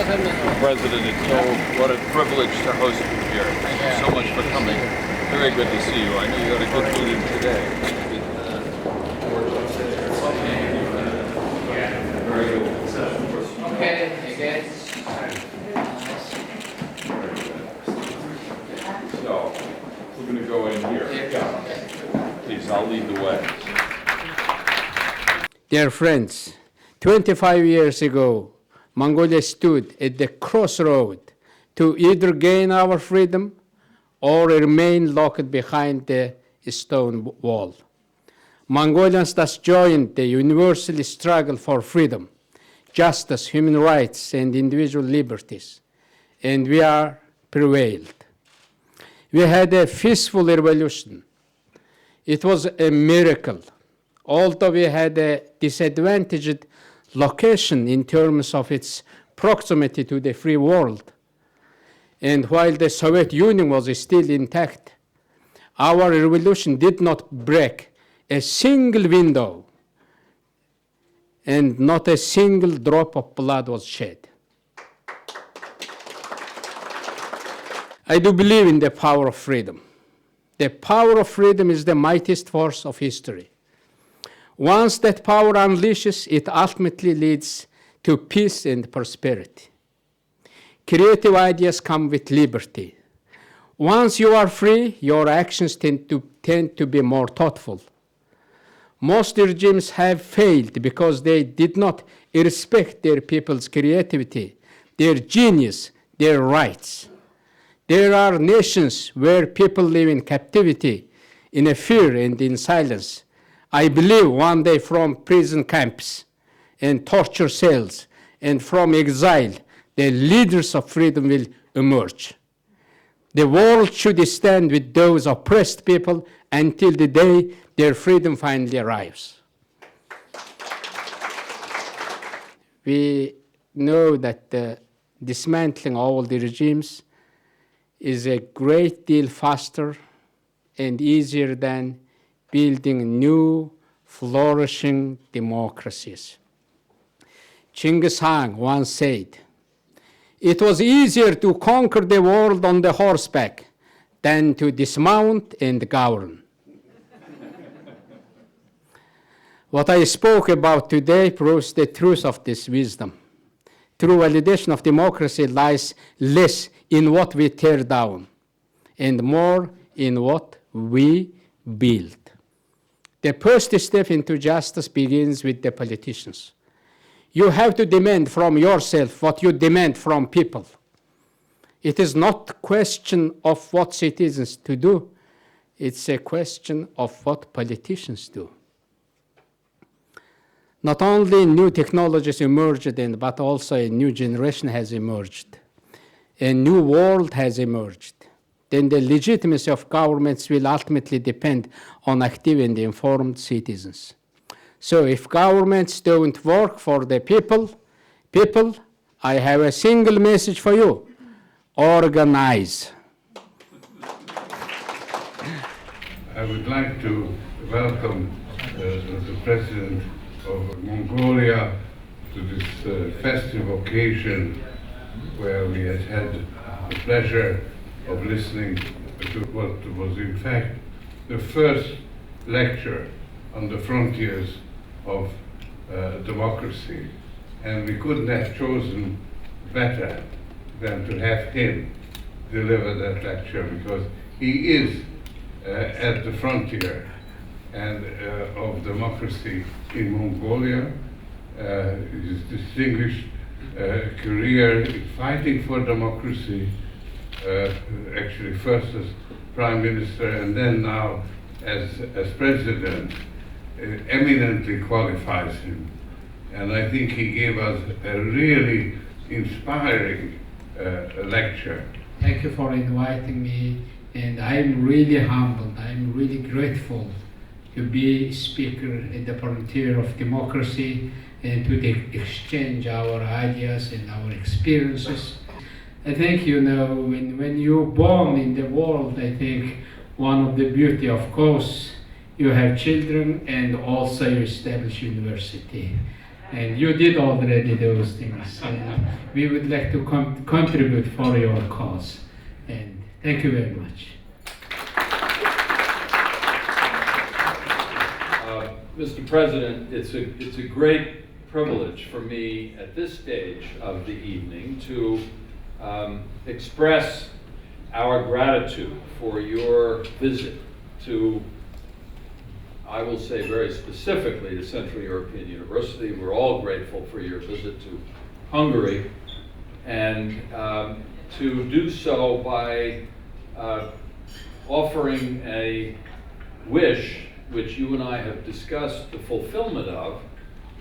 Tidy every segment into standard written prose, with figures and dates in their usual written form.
President and told what a privilege to host you here. Thank you so much for coming. Very good to see you. I know you had a good meeting today. Very good. Okay, again. So, we're going to go in here. Please, I'll lead the way. Dear friends, 25 years ago, Mongolia stood at the crossroad to either gain our freedom or remain locked behind the stone wall. Mongolians thus joined the universal struggle for freedom, justice, human rights, and individual liberties, and we are prevailed. We had a peaceful revolution. It was a miracle. Although we had a disadvantaged location in terms of its proximity to the free world, and while the Soviet Union was still intact, our revolution did not break a single window, and not a single drop of blood was shed. I do believe in the power of freedom. The power of freedom is the mightiest force of history. Once that power unleashes, it ultimately leads to peace and prosperity. Creative ideas come with liberty. Once you are free, your actions tend to be more thoughtful. Most regimes have failed because they did not respect their people's creativity, their genius, their rights. There are nations where people live in captivity, in a fear and in silence. I believe one day from prison camps and torture cells and from exile, the leaders of freedom will emerge. The world should stand with those oppressed people until the day their freedom finally arrives. We know that dismantling all the regimes is a great deal faster and easier than building new, flourishing democracies. Genghis Khan once said, "It was easier to conquer the world on the horseback than to dismount and govern." What I spoke about today proves the truth of this wisdom. True validation of democracy lies less in what we tear down and more in what we build. The first step into justice begins with the politicians. You have to demand from yourself what you demand from people. It is not a question of what citizens to do. It's a question of what politicians do. Not only new technologies emerged, but also a new generation has emerged. A new world has emerged. Then the legitimacy of governments will ultimately depend on active and informed citizens. So if governments don't work for the people, I have a single message for you: organize. I would like to welcome the President of Mongolia to this festive occasion where we had the pleasure of listening to what was in fact the first lecture on the frontiers of democracy. And we couldn't have chosen better than to have him deliver that lecture, because he is at the frontier and of democracy in Mongolia. His distinguished career in fighting for democracy, actually first as Prime Minister and then now as President, eminently qualifies him. And I think he gave us a really inspiring lecture. Thank you for inviting me, and I'm really humbled. I'm really grateful to be speaker at the frontier of democracy and to exchange our ideas and our experiences. I think, when you're born in the world, I think one of the beauty, of course, you have children and also you establish university. And you did already those things. And we would like to contribute for your cause. And thank you very much. Mr. President, it's a great privilege for me at this stage of the evening to express our gratitude for your visit to, I will say very specifically, to Central European University. We're all grateful for your visit to Hungary, and to do so by offering a wish, which you and I have discussed the fulfillment of,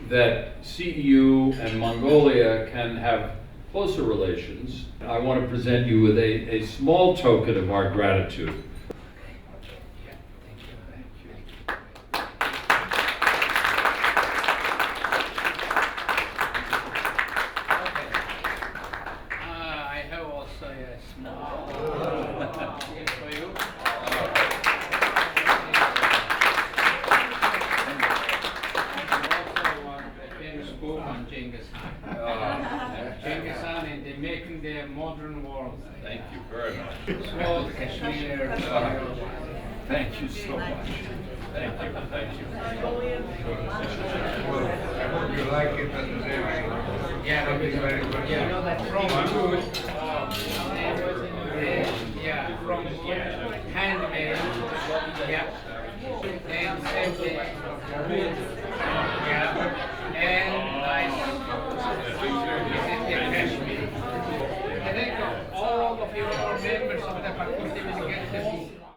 that CEU and Mongolia can have closer relations. I want to present you with a small token of our gratitude. I have also a small gift for you. Book on Genghis Khan. Genghis Khan and the making the modern world. Thank you very much. Small Kashmir. Thank you so much. Thank you. Thank you. I hope you like it at the very Yeah, very good. from handmade. Yeah. And same thing. Yeah. And nice. I think all of you are members of the faculty